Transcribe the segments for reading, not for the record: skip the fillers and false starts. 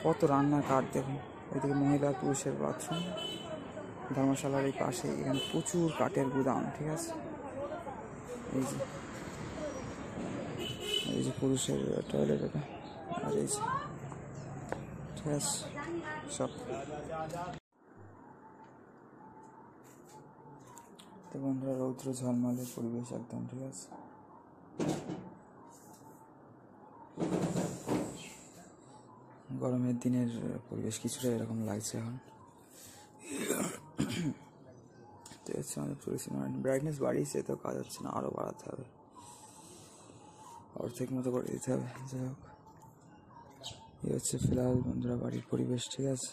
কত রান্নার কাঠ দেখুন। ওইদিকে মহিলা পুরুষের বাথরুম, ধর্মশালার এই পাশে এখানে প্রচুর কাঠের গুদাম। ঠিক আছে, এই যে পুরুষের টয়লেট এটা, আর এই যে ঠিক আছে সব। তো বন্ধুরা রৌদ্র ঝলমলে পরিবেশ একদম। ঠিক আছে, গরমের দিনের পরিবেশ কিছুটা এরকম লাগছে এখন। তো হচ্ছে আমাদের তুলসী ব্রাইটনেস বাড়িয়েছে, তো কাজ হচ্ছে না, আরও বাড়াতে হবে, অর্ধেক মতো করে দিতে হবে। যাই হোক, এই হচ্ছে ফিলহাল বন্ধুরা বাড়ির পরিবেশ। ঠিক আছে,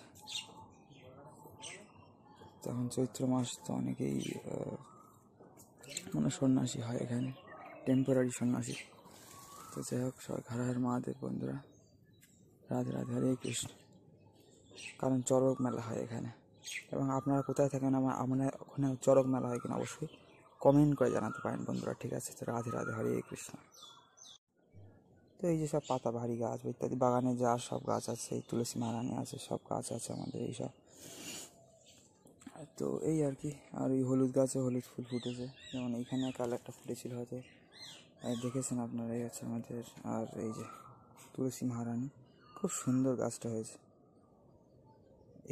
তখন চৈত্র মাস, তো অনেকেই মানে সন্ন্যাসী হয় এখানে, টেম্পোরারি সন্ন্যাসী। তো যাই হোক, সবাই হর হর মহাদেব বন্ধুরা, রাধে রাধে, হরে কৃষ্ণ। কারণ চড়ক মেলা হয় এখানে, এবং আপনারা কোথায় থাকেন, আমার ওখানে চড়ক মেলা হয় কিনা অবশ্যই কমেন্ট করে জানাতে পারেন বন্ধুরা। ঠিক আছে, তো রাধে রাধে, হরে কৃষ্ণ। তো এই যে সব পাতা ভারী গাছ ইত্যাদি, বাগানে যা সব গাছ আছে, এই তুলসী মহারানী আছে, সব গাছ আছে আমাদের এইসব। তো এই আর কি। আর এই হলুদ গাছে হলুদ ফুল ফুটেছে, যেমন এইখানে কাল একটা ফুটেছিল, হয়তো দেখেছেন আপনারা। এই আছে আমাদের, আর এই যে তুলসী মহারানী, খুব সুন্দর গাছটা হয়েছে।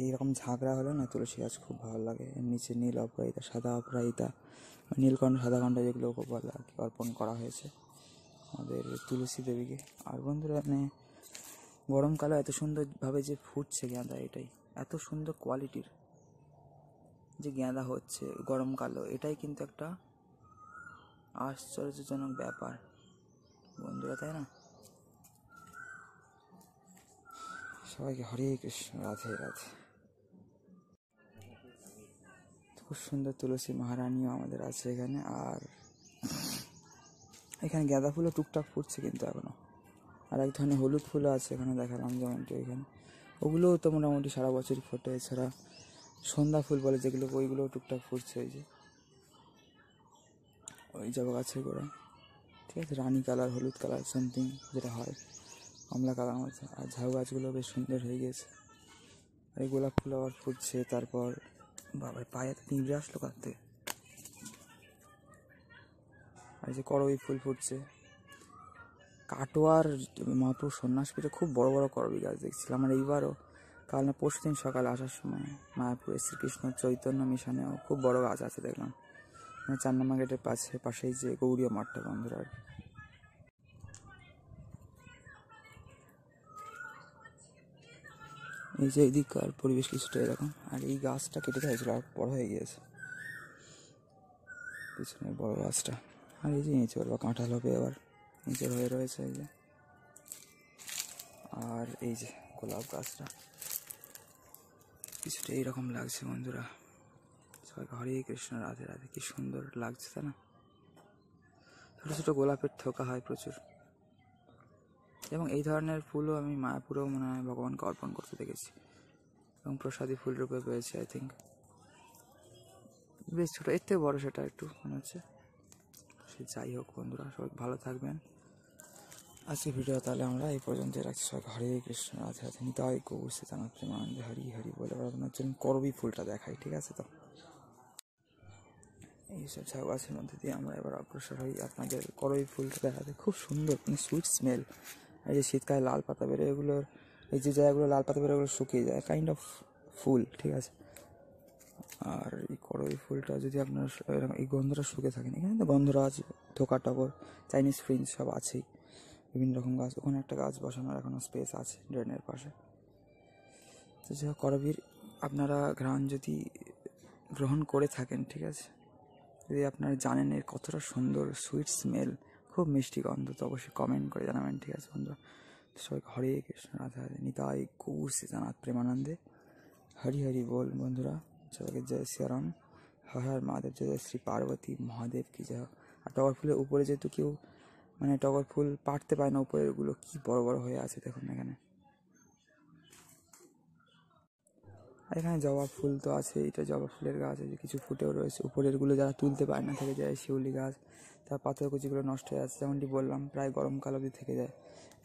এইরকম ঝাঁকড়া হলে না তুলসী গাছ খুব ভালো লাগে। এর নিচে নীল অপরাজিতা, সাদা অপরাজিতা, নীলকণ্ঠ, সাদা কণ্ঠ যেগুলো বলে আর কি, অর্পণ করা হয়েছে আমাদের তুলসী দেবীকে। আর বন্ধুরা মানে গরমকালে এত সুন্দরভাবে যে ফুটছে গাঁদা, এটাই এত সুন্দর কোয়ালিটির যে গাঁদা হচ্ছে গরমকালেও, এটাই কিন্তু একটা আশ্চর্যজনক ব্যাপার বন্ধুরা, তাই না? সবাইকে হরে কৃষ্ণ, রাধে রাধে। খুব সুন্দর তুলসী মহারানীও আমাদের আছে এখানে। আর এখানে গাঁদা ফুলও টুকটাক ফুটছে কিন্তু এখনো। আর এক ধরনের হলুদ ফুলও আছে এখানে, দেখালাম যেমনটি এখানে, ওগুলোও তো মোটামুটি সারা বছরই ফোটে। এছাড়া সন্ধ্যা ফুল বলে যেগুলো, ওইগুলোও টুকটাক ফুটছে। ওই যে ওই জবা গাছের গোড়া। ঠিক আছে, রানী কালার, হলুদ কালার সামথিং যেটা হয়, কমলা কালার মতো। আর ঝাউ গাছগুলো বেশ সুন্দর হয়ে গেছে। আর এই গোলাপ ফুল আবার ফুটছে। তারপর বাবার পায়ে পিঁপড়ে আসলো কাঁদতে। আর এই যে করবী ফুল ফুটছে। কাটোয়ার মহাপুর সন্ন্যাস পীঠে খুব বড় বড় করবী গাছ দেখছিলাম। আর এইবারও কাল না পরশুদিন সকালে আসার সময় মায়াপুরে শ্রীকৃষ্ণ চৈতন্য মিশনেও খুব বড় গাছ আছে দেখলাম, মানে 4 নম্বর গেটের পাশেই যে গৌড়ীয় মঠটা বন্ধুরা। আর এই যে এদিককার পরিবেশ কিছুটা এরকম। আর এই গাছটা কেটে খাইছিল, আর বড় হয়ে গিয়েছে পিছনে বড় গাছটা। আর এই যে নিচে বা কাঁঠাল হবে এবার, নিচের হয়ে রয়েছে এই যে। আর এই যে গোলাপ গাছটা কিছুটা এইরকম লাগছে বন্ধুরা। সবাইকে হরে কৃষ্ণ, রাধে রাধে। কি সুন্দর লাগছে তাই না? ছোটো ছোটো গোলাপের থোকা হয় প্রচুর, এবং এই ধরনের ফুলও আমি মায়াপুরেও মনে হয় ভগবানকে অর্পণ করতে দেখেছি, এবং প্রসাদী ফুল রূপে পেয়েছি আই থিঙ্ক। বেশ ছোটো, এর থেকে বড়ো সেটা একটু মনে হচ্ছে। সে যাই হোক বন্ধুরা, সবাই ভালো থাকবেন। আজকে ভিডিও তাহলে আমরা এই পর্যন্ত রাখছি। সবাইকে হরে কৃষ্ণ, রাধে রাধে, নিতাই গৌর সীতানাথ প্রেমানন্দে, হরি হরি বলে। আপনার জন্য করবী ফুলটা দেখাই, ঠিক আছে? তো এইসব ঝাউ গাছের মধ্যে দিয়ে আমরা এবার অগ্রসর হই আপনাদের করবী ফুলটা দেখাতে। খুব সুন্দর, মানে সুইট স্মেল। এই যে শীতকালে লাল পাতা বেরোয়, এগুলোর এই যে জায়গাগুলো লাল পাতা বেরোয়, ওগুলো শুকিয়ে যায়, কাইন্ড অফ ফুল। ঠিক আছে, আর এই করবী ফুলটা যদি আপনার এরকম এই গন্ধটা শুকে থাকেন, এখানে তো গন্ধরাজ, থোকা টগর, চাইনিজ ফ্রিঞ্জ সব আছেই, বিভিন্ন রকম গাছ। ওখানে একটা গাছ বসানোর এখনও স্পেস আছে ড্রেনের পাশে। তো যে করবীর আপনারা ঘ্রাণ যদি গ্রহণ করে থাকেন, ঠিক আছে, যদি আপনারা জানেন এর কতটা সুন্দর সুইট স্মেল, খুব মিষ্টি গন্ধ, তো অবশ্যই কমেন্ট করে জানাবেন। ঠিক আছে বন্ধুরা, সবাইকে হরে কৃষ্ণ, রাধা রাধে, নিতাই গৌর সীতানাথ প্রেমানন্দে, হরি হরি বল বন্ধুরা। সবাইকে জয় শ্রীরাম, হর হর মহাদেব, জয় শ্রী পার্বতী মহাদেব কি জয়। আর টগর ফুলের উপরে যেহেতু কেউ মানে টগর ফুল পাড়তে পায় না, উপরেরগুলো কি বড় বড় হয়ে আছে দেখুন এখানে। আর এখানে জবা ফুল তো আছে, এটা জবা ফুলের গাছ আছে, কিছু ফুটেও রয়েছে। উপরেরগুলো যারা তুলতে পারে না থেকে যায়, শিউলি গাছ, তার পাথরকুচিগুলো নষ্ট হয়ে আছে, যেমনটি বললাম প্রায় গরমকাল অবধি থেকে যায়।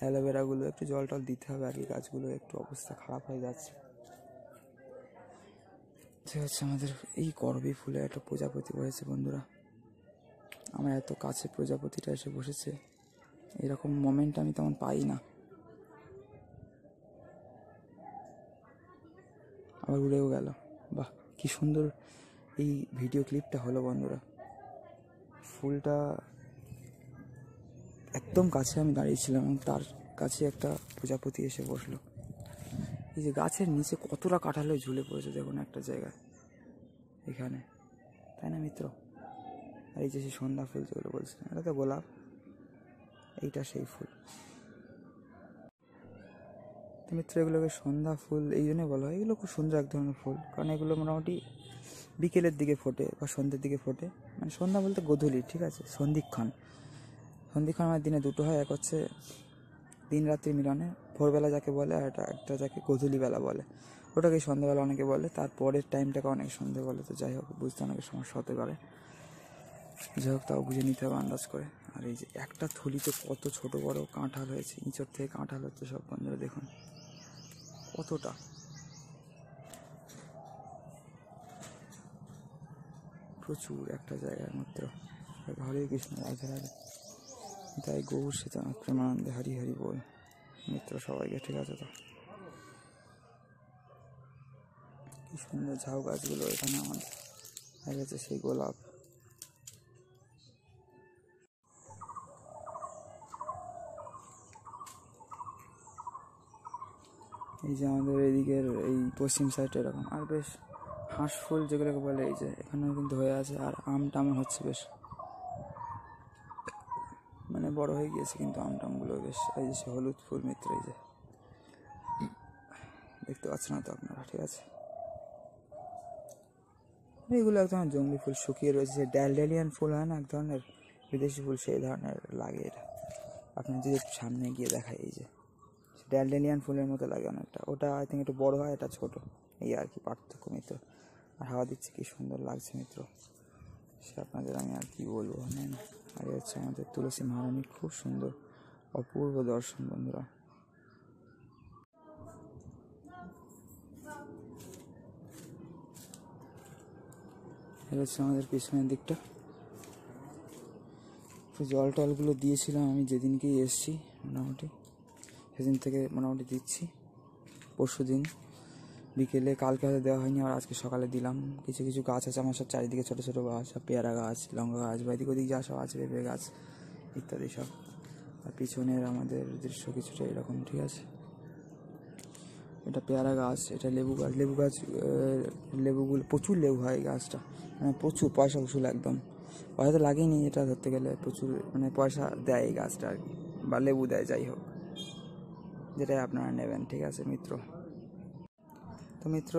অ্যালোভেরাগুলো একটু জল টল দিতে হবে, আর কি গাছগুলো একটু অবস্থা খারাপ হয়ে যাচ্ছে। যে হচ্ছে আমাদের এই করবী ফুলে একটা প্রজাপতি বসেছে বন্ধুরা, আমার এত কাছে প্রজাপতিটা এসে বসেছে, এরকম মোমেন্ট আমি তেমন পাই না। আবার উড়েও গেল। বাহ, কি সুন্দর এই ভিডিও ক্লিপটা হলো বন্ধুরা। ফুলটা একদম কাছে আমি দাঁড়িয়েছিলাম এবং তার কাছে একটা প্রজাপতি এসে বসলো। এই যে গাছের নিচে কতটা কাঁঠাল ঝুলে পড়েছে দেখুন একটা জায়গায়, এখানে, তাই না মিত্র? আর এই যে সেই সন্ধ্যা ফুল যেগুলো বলছিলাম, এটা তো গোলাপ, এইটা সেই ফুল। তো মিত্র, এগুলোকে সন্ধ্যা ফুল এই জন্য বলা হয়। এগুলো খুব সুন্দর এক ধরনের ফুল, কারণ এগুলো মোটামুটি বিকেলের দিকে ফোটে বা সন্ধ্যের দিকে ফোটে, মানে সন্ধ্যা বলতে গোধূলি, ঠিক আছে, সন্ধিক্ষণ আমার দিনে দুটো হয়, এক হচ্ছে দিন রাত্রি মিলনে ভোরবেলা যাকে বলে, আর একটা যাকে গোধূলিবেলা বলে, ওটাকে সন্ধ্যাবেলা অনেকে বলে, তারপরের টাইমটাকে অনেকে সন্ধ্যে বলে। তো যাই হোক, বুঝতে অনেকের সমস্যা হতে পারে, যাই হোক তাও বুঝে নিতে হবে আন্দাজ করে। আর এই যে একটা থলিতে কত ছোট বড় কাঁঠাল হয়েছে, ইঁচড় থেকে কাঁঠাল হচ্ছে সব বন্ধুরা, দেখুন কতটা, প্রচুর একটা জায়গার মাত্র। হরে কৃষ্ণ, রাধে রাধে, তাই গৌর সীতা প্রেমানন্দে, হরি হরি বল মিত্র সবাইকে, ঠিক আছে? তো কি সুন্দর ঝাউ গাছগুলো এখানে আমাদের, হয়ে গেছে সেই গোলাপ। এই যে আমাদের এদিকের এই পশ্চিম সাইডে এরকম, আর বেশ হাঁস ফুল যেগুলোকে বলে, এই যে এখানেও কিন্তু হয়ে আছে, আর আম টামও হচ্ছে বেশ, মানে বড় হয়ে গিয়েছে কিন্তু আম টামগুলো বেশ। এই যে সে হলুদ ফুল মিত্র, এই যে দেখতে পাচ্ছেন না তো আপনারা, ঠিক আছে? এগুলো এক ধরনের জঙ্গলি ফুল, শুকিয়ে রয়েছে, যে ড্যালডেলিয়ান ফুল হয় না এক ধরনের বিদেশি ফুল, সেই ধরনের লাগে এটা। আপনি যদি একটু সামনে গিয়ে দেখায়, এই যে ড্যালডেলিয়ান ফুলের মতো লাগে অনেকটা, ওটা আই থিঙ্ক একটু বড় হয়, এটা ছোট, এই আর কি পার্থক্য মিত্র। আর হাওয়া দিচ্ছে, কি সুন্দর লাগছে মিত্র, সে আপনাদের আমি আর কি বলবো। হ্যাঁ, আর হচ্ছে আমাদের তুলসী মহারানী, খুব সুন্দর অপূর্ব দর্শন বন্ধুরা। এটা হচ্ছে আমাদের পিছনের দিকটা। তো জল টলগুলো দিয়েছিলাম আমি যেদিনকেই এসছি, মোটামুটি সেদিন থেকে মোটামুটি দিচ্ছি। পরশু দিন বিকেলে, কালকে হয়তো দেওয়া হয়নি, আর আজকে সকালে দিলাম। কিছু কিছু গাছ আছে আমার সব চারিদিকে, ছোটো ছোটো গাছ, সব পেয়ারা গাছ, লঙ্কা গাছ, বা এদিক ওদিক যা সব আছে, পেঁপে গাছ ইত্যাদি সব। আর পিছনের আমাদের দৃশ্য কিছুটা এরকম, ঠিক আছে? এটা পেয়ারা গাছ, এটা লেবু গাছ। লেবুগুলো প্রচুর লেবু হয় এই গাছটা, মানে প্রচুর পয়সা উসুল একদম। পয়সা তো লাগেনি এটা ধরতে গেলে, প্রচুর মানে পয়সা দেয় এই গাছটা আর কি, বা লেবু দেয়, যাই হোক, যেটাই আপনারা নেবেন, ঠিক আছে মিত্র? তো মিত্র,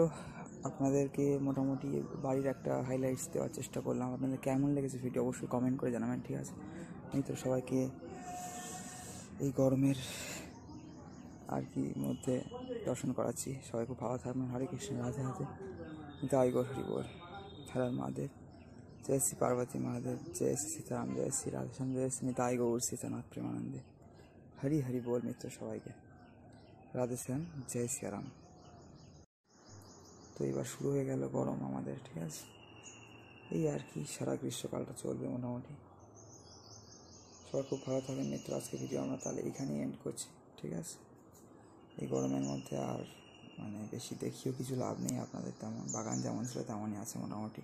আপনাদেরকে মোটামুটি বাড়ির একটা হাইলাইটস দেওয়ার চেষ্টা করলাম। আপনাদের কেমন লেগেছে ভিডিও অবশ্যই কমেন্ট করে জানাবেন, ঠিক আছে মিত্র? সবাইকে এই গরমের আর কি মধ্যে দর্শন করাচ্ছি, সবাই খুব ভালো থাকবেন। হরে কৃষ্ণ, রাধে রাধে, জয় গৌর হরি বল, হর মহাদেব, জয় শ্রী পার্বতী মহাদেব, জয় শ্রী সীতারাম, জয় শ্রী রাধেশ্যাম, জয় শ্রী নিতাই গৌর সীতানাথ প্রেমানন্দে, হরি হরি বল মিত্র সবাইকে, রাধেশ্যাম, জয় শ্রীরাম। তো এবার শুরু হয়ে গেল গরম আমাদের, ঠিক আছে? এই আর কি, সারা গ্রীষ্মকালটা চলবে মোটামুটি। সবাই খুব ভালো থাকেন মিত্র। আজকে ভিডিও আমরা তাহলে এইখানেই এন্ড করছি, ঠিক আছে? এই গরমের মধ্যে আর মানে বেশি দেখিও কিছু লাভ নেই আপনাদের, তেমন বাগান যেমন ছিল তেমনই আছে মোটামুটি,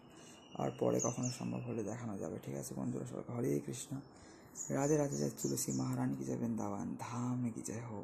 আর পরে কখনো সম্ভব হলে দেখানো যাবে, ঠিক আছে বন্ধুরা? সবাই হরে কৃষ্ণ, রাধে রাধে, জয় তুলসী মহারানী কি, জয় বৃন্দাবন ধাম কি, জয় হো।